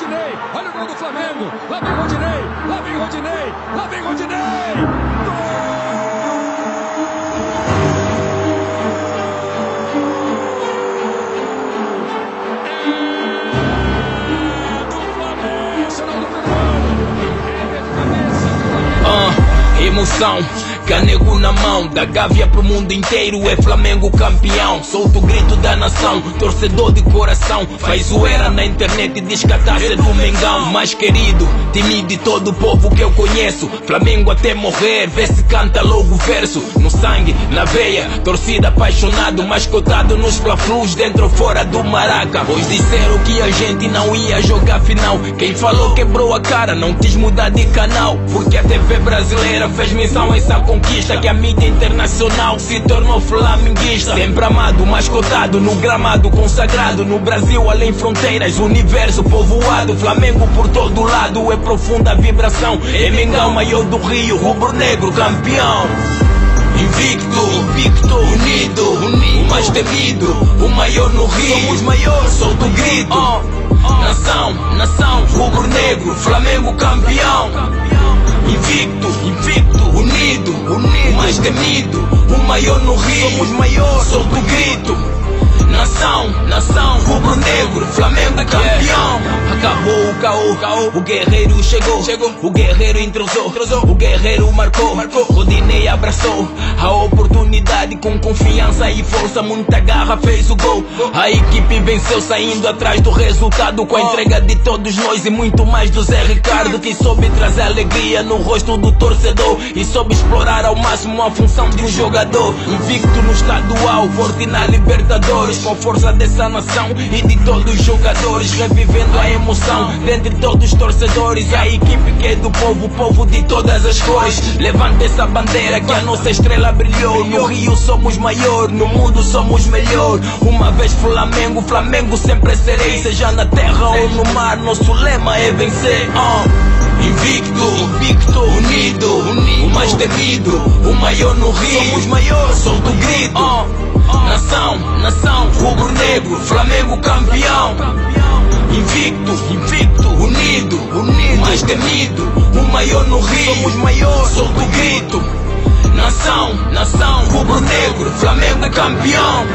Rodinei, olha o gol do Flamengo. Lá vem Rodinei, lá vem Rodinei, lá vem Rodinei. Emoção, caneco na mão, da Gávea pro mundo inteiro, é Flamengo campeão. Solta o grito da nação, torcedor de coração, faz zoeira na internet e diz que a taça é do Mengão. Mais querido, temido de todo o povo que eu conheço, Flamengo até morrer, vê se canta logo o verso. No sangue, na veia, torcida apaixonado, mascotado nos fla-flus, dentro ou fora do Maraca. Pois disseram que a gente não ia jogar final, quem falou quebrou a cara, não quis mudar de canal, porque a TV brasileira fez menção a essa conquista, que a mídia internacional se tornou flamenguista. Sempre amado, mascotado, no gramado consagrado, no Brasil além fronteiras, universo povoado, Flamengo por todo lado, é profunda vibração, é Mengão, maior do Rio, rubro-negro campeão. Invicto, unido, o mais temido, o maior no Rio, somos maiores, solta o grito. Nação, rubro-negro, Flamengo campeão. Invicto, unido, o mais temido, o maior no Rio, somos maiores, solta o grito. Nação, rubro-negro, Flamengo campeão. Acabou o caô, o guerreiro chegou, o guerreiro entrosou, o guerreiro marcou, Rodinei abraçou a oportunidade com confiança e força, muita garra fez o gol. A equipe venceu saindo atrás do resultado, com a entrega de todos nós e muito mais do Zé Ricardo, que soube trazer alegria no rosto do torcedor e soube explorar ao máximo a função de um jogador. Invicto no estadual, forte na Libertadores, com força dessa nação e de todos os jogadores, revivendo a emoção dentre todos os torcedores. A equipe que é do povo, povo de todas as cores. Levanta essa bandeira que a nossa estrela brilhou. No Rio somos maior, no mundo somos melhor. Uma vez Flamengo, Flamengo sempre serei. Seja na terra ou no mar, nosso lema é vencer. Invicto, unido, o mais temido, o maior no Rio, somos maiores, solta o grito. Nação, rubro-negro, Flamengo campeão. Invicto, unido, o mais temido, o maior no Rio, somos maiores, solta o grito. Nação, rubro-negro, Flamengo campeão.